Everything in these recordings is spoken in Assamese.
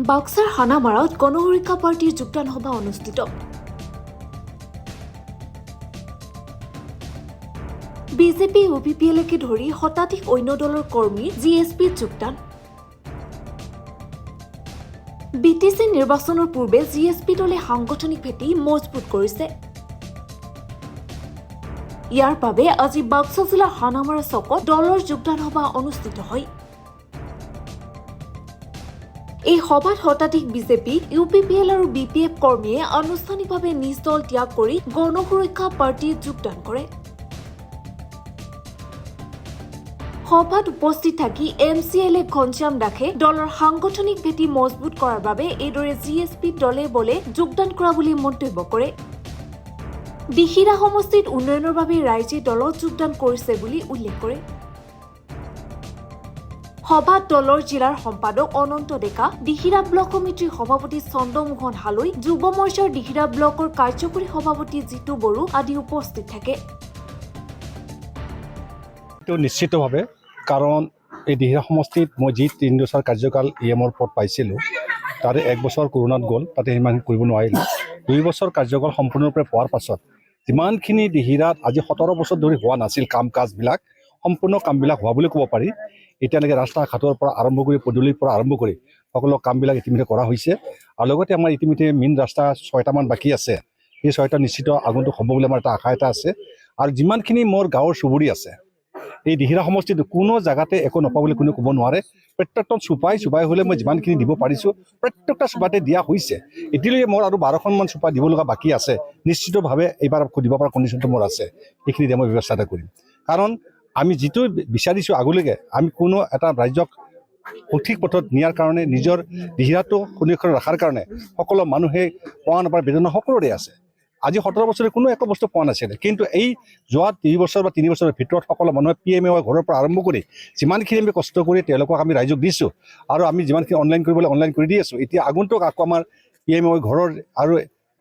বাক্সাৰ হানামাৰাত গণসুৰক্ষা পাৰ্টিৰ যোগদান সভা অনুষ্ঠিত। বিজেপি UPPLকে ধৰি শতাধিক অন্য দলৰ কৰ্মীৰ GSPত যোগদান। BTC নিৰ্বাচনৰ পূৰ্বে GSP দলে সাংগঠনিক ভেটি মজবুত কৰিছে। ইয়াৰ বাবে আজি বাক্সা জিলাৰ হানামাৰা চকত দলৰ যোগদান সভা অনুষ্ঠিত হয়। এই সভাত শতাধিক বিজেপি, UPPL আৰু BPF কৰ্মীয়ে আনুষ্ঠানিকভাৱে নিজ দল ত্যাগ কৰি গণসুৰক্ষা পাৰ্টিত যোগদান কৰে। সভাত উপস্থিত থাকি MCLA ঘনশ্যাম দাসে দলৰ সাংগঠনিক ভেটি মজবুত কৰাৰ বাবে এইদৰে GSP দলে বলে যোগদান কৰা বুলি মন্তব্য কৰে। দিহিৰা সমষ্টিত উন্নয়নৰ বাবে ৰাইজে দলত যোগদান কৰিছে বুলি উল্লেখ কৰে। সভাত দলৰ জিলাৰ সম্পাদক অনন্ত ডেকা, দিহিৰা ব্লক সমিতিৰ সভাপতি চন্দ্ৰমোহন হালৈ, যুৱ মৰ্চাৰ দিহিৰা ব্লকৰ কাৰ্যকৰী সভাপতি জিতু বড়ো আদি উপস্থিত থাকে। নিশ্চিতভাৱে কাৰণ এই দিহিৰা সমষ্টিত মই যি 3 বছৰ কাৰ্যকাল EMৰ পদ পাইছিলোঁ, তাৰে 1 বছৰ কৰোণাত গ'ল, তাতে সিমান কৰিব নোৱাৰিলোঁ। 2 বছৰ কাৰ্যকাল সম্পূৰ্ণৰূপে পোৱাৰ পাছত যিমানখিনি দিহিৰাত আজি 17 বছৰ ধৰি হোৱা নাছিল কাম কাজবিলাক, সম্পূৰ্ণ কামবিলাক হোৱা বুলি ক'ব পাৰি। এতিয়ালৈকে ৰাস্তা ঘাটৰ পৰা আৰম্ভ কৰি পদূলিৰ পৰা আৰম্ভ কৰি সকলো কামবিলাক ইতিমধ্যে কৰা হৈছে। আৰু লগতে আমাৰ ইতিমধ্যে মেইন ৰাস্তা 6টামান বাকী আছে। সেই 6টা নিশ্চিত আগন্তুক হ'ব বুলি আমাৰ এটা আশা এটা আছে। আৰু যিমানখিনি মোৰ গাঁৱৰ চুবুৰী আছে, এই দিহিৰা সমষ্টিত কোনো জেগাতে একো নাপাওঁ বুলি কোনো ক'ব নোৱাৰে। প্ৰত্যেকজন চুপাই হ'লে মই যিমানখিনি দিব পাৰিছোঁ, প্ৰত্যেকটা চুপাতে দিয়া হৈছে। এতিয়ালৈকে মোৰ আৰু 12খনমান চুপা দিব লগা বাকী আছে। নিশ্চিতভাৱে এইবাৰ দিব পৰা কণ্ডিশ্যনটো মোৰ আছে। সেইখিনি দিয়া মই ব্যৱস্থা এটা কৰিম। কাৰণ আমি যিটো বিচাৰিছোঁ আগলৈকে, আমি কোনো এটা ৰাজ্যক সঠিক পথত নিয়াৰ কাৰণে, নিজৰ দিহিৰাটো সুৰক্ষিত ৰখাৰ কাৰণে সকলো মানুহে পোৱা নাপায় বেদনা সকলোৰে আছে। আজি 17 বছৰে কোনো একো বস্তু পোৱা নাছিলে, কিন্তু এই যোৱা 2 বছৰ বা 3 বছৰৰ ভিতৰত সকলো মানুহে PMAY ঘৰৰ পৰা আৰম্ভ কৰি যিমানখিনি আমি কষ্ট কৰি তেওঁলোকক আমি ৰাইজক দিছোঁ, আৰু আমি যিমানখিনি অনলাইন কৰিবলৈ অনলাইন কৰি দি আছোঁ। এতিয়া আগন্তুক আকৌ আমাৰ PMAY ঘৰৰ আৰু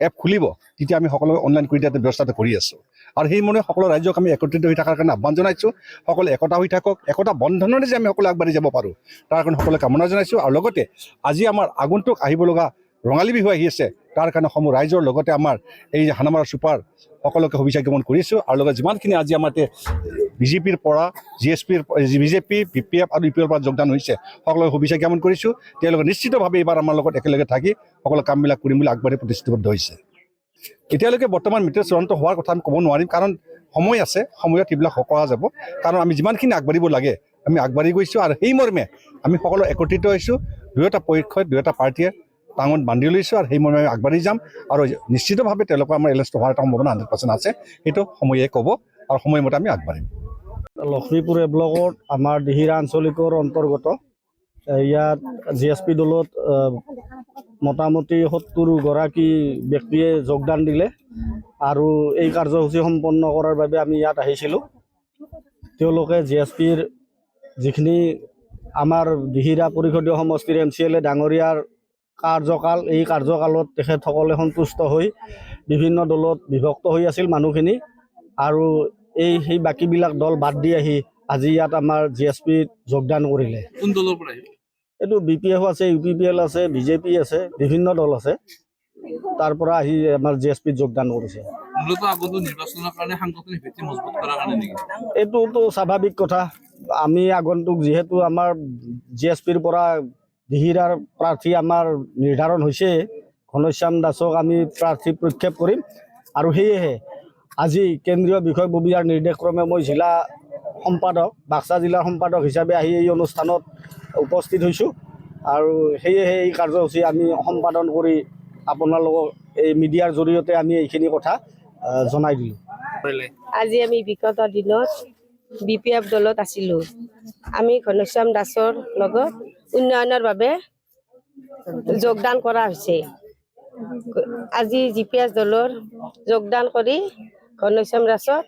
এপ খুলিব, তেতিয়া আমি সকলোকে অনলাইন কৰি দিয়াৰ ব্যৱস্থাটো কৰি আছোঁ। আৰু সেই মনে সকলো ৰাইজক আমি একত্ৰিত হৈ থকাৰ কাৰণে আহ্বান জনাইছোঁ। সকলোৱে একতা হৈ থাকক, একতা বন্ধনেৰে যে আমি সকলোৱে আগবাঢ়ি যাব পাৰোঁ, তাৰ কাৰণে সকলোৱে কামনা জনাইছোঁ। আৰু লগতে আজি আমাৰ আগন্তুক আহিব লগা ৰঙালী বিহু আহি আছে, তাৰ কাৰণে সমূহ ৰাইজৰ লগতে আমাৰ এই হানামাৰা চুপাৰ সকলোকে শুভেচ্ছা জ্ঞাপন কৰিছোঁ। আৰু লগত যিমানখিনি আজি আমাৰ BJPৰ পৰা BJP, BPF আৰু UPৰ পৰা যোগদান হৈছে, সকলোকে শুভেচ্ছা জ্ঞাপন কৰিছোঁ। তেওঁলোকে নিশ্চিতভাৱে এইবাৰ আমাৰ লগত একেলগে থাকি সকলো কামবিলাক কৰিম বুলি আগবাঢ়ি প্ৰতিশ্ৰুতিবদ্ধ হৈছে। এতিয়ালৈকে বৰ্তমান মিত্ৰ চূড়ান্ত হোৱাৰ কথা আমি ক'ব নোৱাৰিম, কাৰণ সময় আছে, সময়ত সেইবিলাক কৰা যাব। কাৰণ আমি যিমানখিনি আগবাঢ়িব লাগে আমি আগবাঢ়ি গৈছোঁ, আৰু সেই মৰ্মে আমি সকলো একত্ৰিত হৈছোঁ। দুয়োটা পক্ষই দুয়োটা পাৰ্টীয়ে টাঙত বান্ধি লৈছোঁ, আৰু সেই মৰ্মে আমি আগবাঢ়ি যাম। আৰু নিশ্চিতভাৱে তেওঁলোকৰ আমাৰ এলায়েন্স হোৱাৰ এটা সম্ভাৱনা 100% আছে। সেইটো সময়ে ক'ব, আৰু সময়মতে আমি আগবাঢ়িম। লক্ষ্মীপুৰ ব্লকত আমাৰ দিহিৰা আঞ্চলিকৰ অন্তৰ্গত ইয়াত GSP দলত মোটামুটি 70 গৰাকী ব্যক্তিয়ে যোগদান দিলে, আৰু এই কাৰ্যসূচী সম্পন্ন কৰাৰ বাবে আমি ইয়াত আহিছিলোঁ। তেওঁলোকে GSPৰ যিখিনি আমাৰ দিহিৰা পৰিষদীয় সমষ্টিৰ MCLA ডাঙৰীয়াৰ কাৰ্যকাল, এই কাৰ্যকালত তেখেতসকলে সন্তুষ্ট হৈ বিভিন্ন দলত বিভক্ত হৈ আছিল মানুহখিনি, আৰু সেই বাকীবিলাক দল বাদ দি আহি আজি ইয়াত আমাৰ GSPত যোগদান কৰিলে। কোন দলৰ পৰা আহিব? এইটো BPF আছে, UPPL আছে, BJP আছে, বিভিন্ন দল আছে। তাৰ পৰা আহি আমাৰ GSPত যোগদান কৰিছে। মূলত আগন্তুক নিৰ্বাচনৰ কাৰণে সাংগঠনিক ভিত্তি মজবুত কৰাৰ কাৰণে নেকি? এইটোতো স্বাভাৱিক কথা। আমি আগন্তুক যিহেতু আমাৰ GSPৰ পৰা দিহিৰাৰ প্ৰাৰ্থী আমাৰ নিৰ্ধাৰণ হৈছে, ঘনশ্যাম দাসক আমি প্ৰাৰ্থী প্ৰক্ষেপ কৰিম। আৰু সেয়েহে আজি কেন্দ্ৰীয় বিষয়ববীয়াৰ নিৰ্দেশক্ৰমে মই জিলা সম্পাদক, বাক্সা জিলাৰ সম্পাদক হিচাপে আহি এই অনুষ্ঠানত উপস্থিত হৈছোঁ। আৰু সেয়েহে এই কাৰ্যসূচী আমি সম্পাদন কৰি আপোনালোকক এই মিডিয়াৰ জৰিয়তে আমি এইখিনি কথা জনাই দিলোঁ। আজি আমি বিগত দিনত BPF দলত আছিলোঁ। আমি ঘনশ্যাম দাসৰ লগত উন্নয়নৰ বাবে যোগদান কৰা হৈছে। আজি GPS দলৰ যোগদান কৰি ঘনশ্যাম দাসক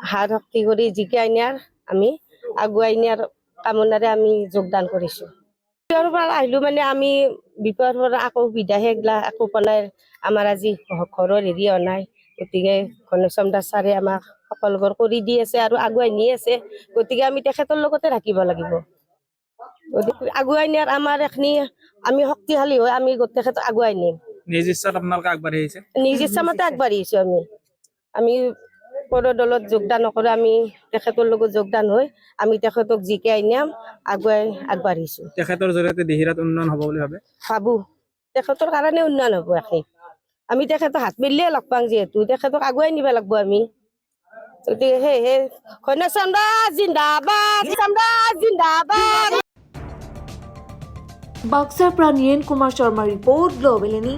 হাত শক্তি কৰি জিকাই নিয়াৰ আমি আগুৱাই নিয়াৰ কামনাৰে আমি যোগদান কৰিছোঁ। বিপদৰ পৰা আহিলোঁ মানে আমি বিপদৰ পৰা আকৌ সুবিধাহে গিলা আকৌ পলাই আমাৰ আজি ঘৰৰ হেৰি হোৱা নাই। গতিকে ঘনশ্যাম দাস ছাৰে আমাক সকলোবোৰ কৰি দি আছে আৰু আগুৱাই নি আছে। গতিকে আমি তেখেতৰ লগতে থাকিব লাগিব। গতিকে আগুৱাই নিয়াৰ আমাৰ এখিনি আমি শক্তিশালী হৈ আমি তেখেতক আগুৱাই নিম। নিজ ইচ্ছাত আপোনালোকে আগবাঢ়ি আহিছে। নিজ ইচ্ছামতে আগবাঢ়িছো আমি কোনো দলত যোগদান নকৰোঁ। আমি তেখেতৰ লগত যোগদান হৈ আমি তেখেতক জিকাই নিয়াম আগুৱাই আগবাঢ়িছো। তেখেতৰ জৰিয়তে দিহিৰাত উন্নয়ন হ'ব বুলি ভাবে। ভাবো তেখেতৰ কাৰণে উন্নয়ন হ'ব। আমি তেখেতক হাত মিলিয়ে লগ পাওঁ, যিহেতু তেখেতক আগুৱাই নিব লাগিব আমি। গতিকে সেয়েহে ঘনশ্যাম দাস জিন্দাবাদ, জিন্দাবাদ। বাক্সাৰ পৰা নীৰেণ কুমাৰ শৰ্মাৰ ৰিপৰ্ট গ্ল'বেল এনি।